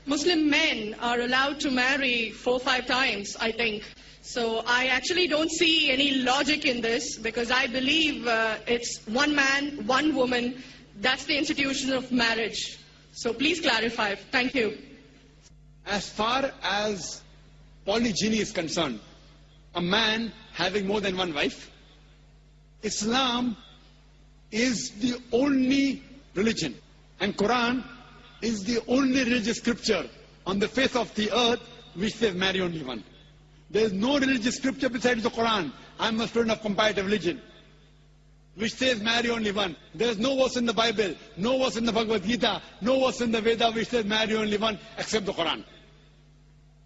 Muslim men are allowed to marry 4-5 times, I think. So I actually don't see any logic in this because I believe it's one man, one woman. That's the institution of marriage. So please clarify. Thank you. As far as polygyny is concerned, a man having more than one wife, Islam is the only religion, and Quran is the only religious scripture on the face of the earth which says marry only one. There is no religious scripture besides the Quran. I am a student of comparative religion, which says marry only one. There is no verse in the Bible, no verse in the Bhagavad Gita, no verse in the Veda which says marry only one except the Quran.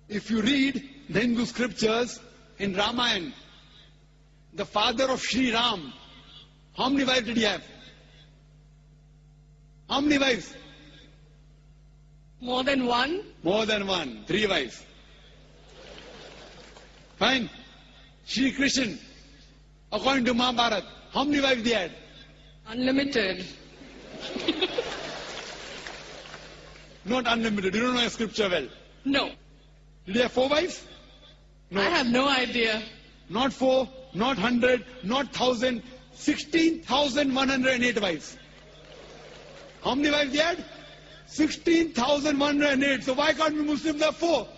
If you read the Hindu scriptures in Ramayana, the father of Sri Ram, how many wives did he have? How many wives? More than one? More than one. 3 wives. Fine. Shri Krishna, according to Mahabharata, how many wives he had? Unlimited. Not unlimited. You don't know your scripture well. No. Did he have 4 wives? No. I have no idea. Not 4, not 100, not 1,000, 16,108 wives. How many wives he had? 16,108. So why can't we Muslims have 4?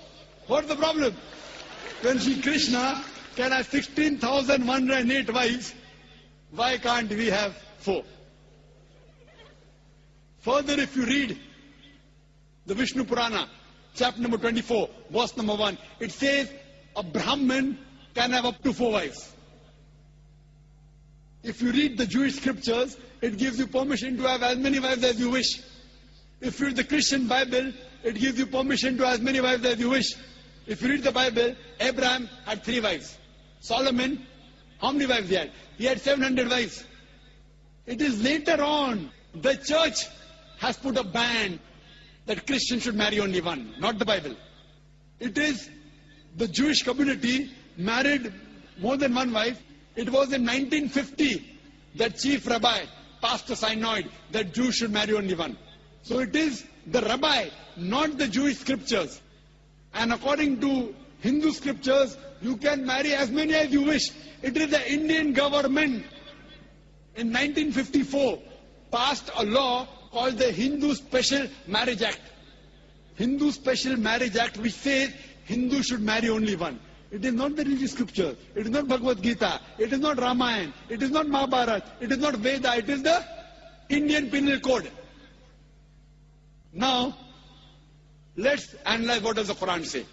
What's the problem? When Sri Krishna can have 16,108 wives, why can't we have 4? Further, if you read the Vishnu Purana, chapter number 24, verse number 1, it says a Brahmin can have up to 4 wives. If you read the Jewish scriptures, it gives you permission to have as many wives as you wish. If you read the Christian Bible, it gives you permission to have as many wives as you wish. If you read the Bible, Abraham had 3 wives. Solomon, how many wives he had? He had 700 wives. It is later on, the church has put a ban that Christians should marry only one, not the Bible. It is the Jewish community married more than one wife. It was in 1950 that chief rabbi passed a synod that Jews should marry only one. So it is the rabbi, not the Jewish scriptures. And according to Hindu scriptures, you can marry as many as you wish. It is the Indian government in 1954 passed a law called the Hindu Special Marriage Act. Hindu Special Marriage Act, which says Hindus should marry only one. It is not the religious scripture. It is not Bhagavad Gita. It is not Ramayana. It is not Mahabharata. It is not Veda. It is the Indian Penal Code. Now, let's analyze what does the Quran say.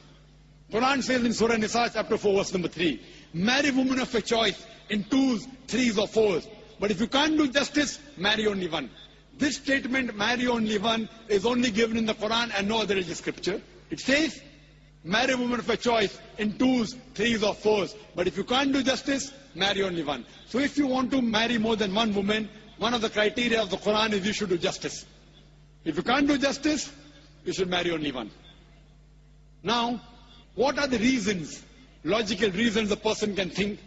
Quran says in Surah Nisa, chapter 4, verse number 3, marry women of your choice in 2s, 3s or 4s. But if you can't do justice, marry only one. This statement, marry only one, is only given in the Quran and no other religious scripture. It says, marry women of your choice in 2s, 3s or 4s. But if you can't do justice, marry only one. So if you want to marry more than one woman, one of the criteria of the Quran is you should do justice. If you can't do justice, you should marry only one. Now, what are the reasons, logical reasons a person can think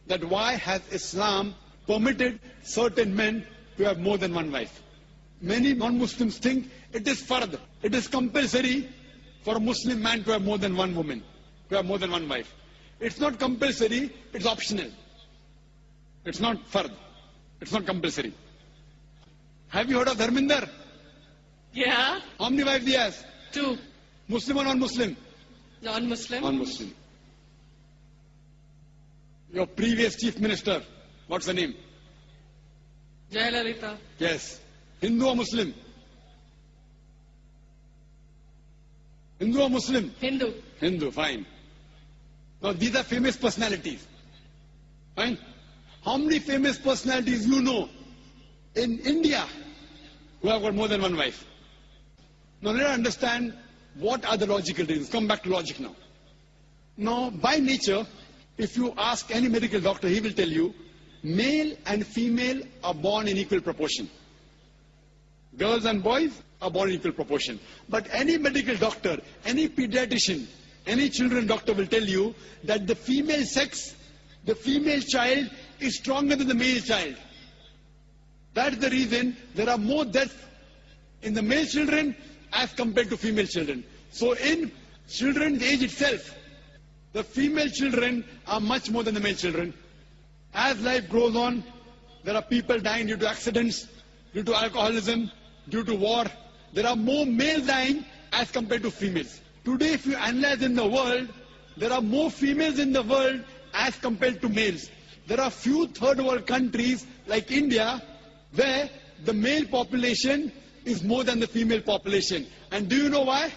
that why has Islam permitted certain men to have more than one wife? Many non-Muslims think it is fard, it is compulsory for a Muslim man to have more than one woman, to have more than one wife. It's not compulsory, it's optional. It's not fard, it's not compulsory. Have you heard of Dharminder? Yeah. How many wives he has? 2. Muslim or non-Muslim? Non-Muslim. Non-Muslim. Your previous chief minister, what's the name? Jayalalitha. Yes. Hindu or Muslim? Hindu or Muslim? Hindu. Hindu, fine. Now these are famous personalities. Fine. How many famous personalities you know in India who have got more than one wife? Now let us understand what are the logical reasons. Come back to logic now. Now, by nature, if you ask any medical doctor, he will tell you, male and female are born in equal proportion. Girls and boys are born in equal proportion. But any medical doctor, any pediatrician, any children doctor will tell you that the female sex, the female child is stronger than the male child. That's the reason there are more deaths in the male children as compared to female children. So in children's age itself, the female children are much more than the male children. As life goes on, there are people dying due to accidents, due to alcoholism, due to war. There are more males dying as compared to females. Today, if you analyze in the world, there are more females in the world as compared to males. There are few third world countries like India where the male population is more than the female population. And do you know why?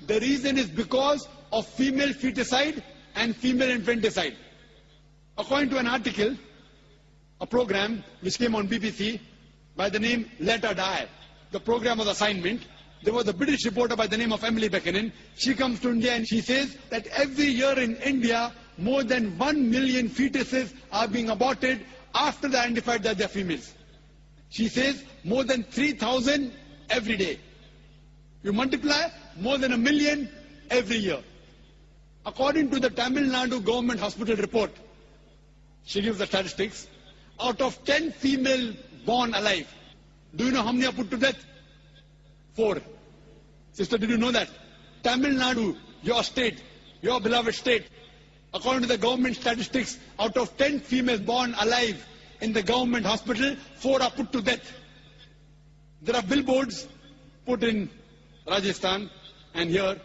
The reason is because of female feticide and female infanticide. According to an article, a program which came on BBC by the name Let Her Die, the program was assignment. There was a British reporter by the name of Emily Buchanan. She comes to India and she says that every year in India, more than 1 million fetuses are being aborted after they identified that they are females. She says more than 3,000 every day. You multiply, more than 1 million every year. According to the Tamil Nadu government hospital report, she gives the statistics, out of 10 female born alive, do you know how many are put to death? 4. Sister, did you know that? Tamil Nadu, your state, your beloved state, according to the government statistics, out of 10 females born alive in the government hospital, 4 are put to death. There are billboards put in Rajasthan and here,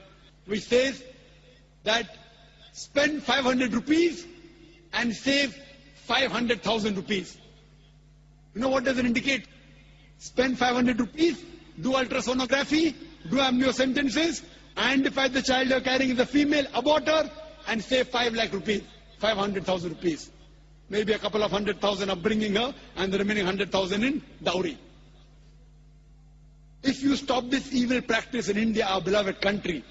which says that spend 500 rupees and save 500,000 rupees. You know what does it indicate? Spend 500 rupees, do ultrasonography, do amniocentesis, identify the child you're carrying is a female, abort her, and save 5 lakh rupees, 500,000 rupees. Maybe a couple of 100,000 upbringing her, and the remaining 100,000 in dowry. If you stop this evil practice in India, our beloved country,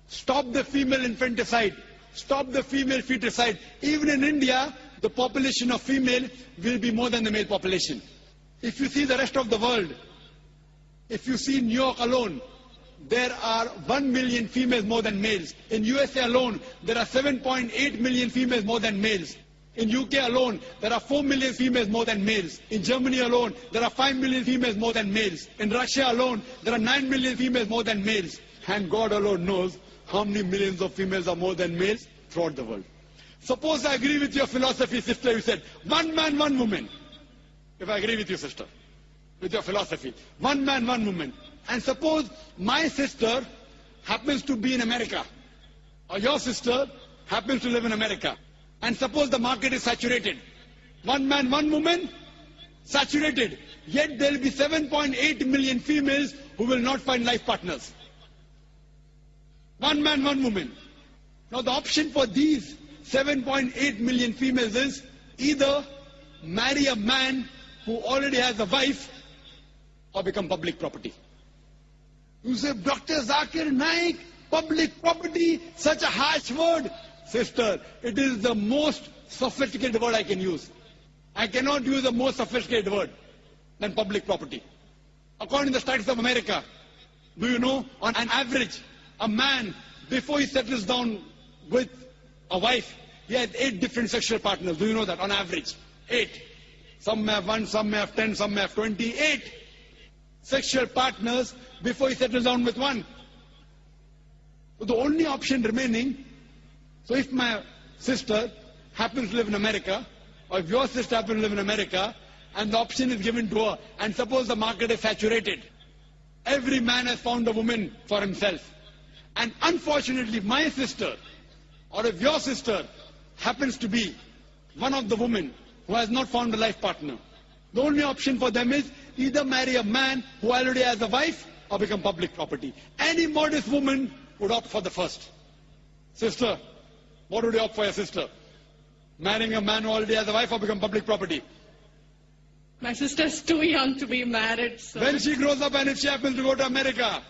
stop the female infanticide, stop the female feticide. Even in India, the population of female will be more than the male population. If you see the rest of the world, if you see New York alone, there are 1 million females more than males. In USA alone, there are 7.8 million females more than males. In UK alone, there are 4 million females more than males. In Germany alone, there are 5 million females more than males. In Russia alone, there are 9 million females more than males. And God alone knows how many millions of females are more than males throughout the world. Suppose I agree with your philosophy, sister, you said, 1 man, 1 woman. If I agree with you, sister, with your philosophy, 1 man, 1 woman. And suppose my sister happens to be in America, or your sister happens to live in America. And suppose the market is saturated. 1 man, 1 woman, saturated. Yet there will be 7.8 million females who will not find life partners. 1 man, 1 woman. Now the option for these 7.8 million females is either marry a man who already has a wife or become public property. You say, Dr. Zakir Naik, public property, such a harsh word. Sister, it is the most sophisticated word I can use. I cannot use a more sophisticated word than public property. According to the Statistics of America, do you know, on an average, a man, before he settles down with a wife, he has 8 different sexual partners. Do you know that? On average, 8. Some may have 1, some may have 10, some may have 28 sexual partners before he settles down with one. So the only option remaining, so if my sister happens to live in America, or if your sister happens to live in America, and the option is given to her, and suppose the market is saturated, every man has found a woman for himself. And unfortunately, my sister, or if your sister happens to be one of the women who has not found a life partner, the only option for them is either marry a man who already has a wife or become public property. Any modest woman would opt for the first. Sister, what would you opt for your sister? Marrying a man who already has a wife or become public property? My sister's too young to be married, so... When she grows up and if she happens to go to America,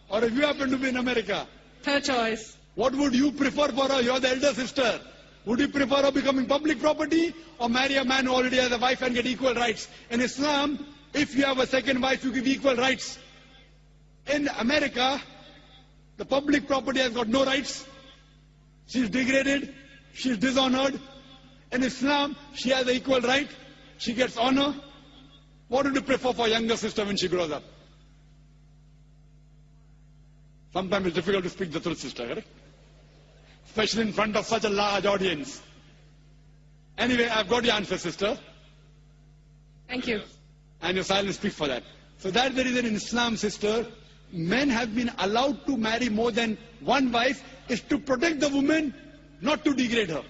or if you happen to be in America, her choice. What would you prefer for her? You're the elder sister. Would you prefer her becoming public property or marry a man who already has a wife and get equal rights? In Islam, if you have a second wife, you give equal rights. In America, the public property has got no rights. She's degraded. She's dishonored. In Islam, she has an equal right. She gets honor. What would you prefer for a younger sister when she grows up? Sometimes it's difficult to speak the truth, sister, correct? Especially in front of such a large audience. Anyway, I've got your answer, sister. Thank you. And your silence speaks for that. So that's the reason in Islam, sister, men have been allowed to marry more than one wife is to protect the woman, not to degrade her.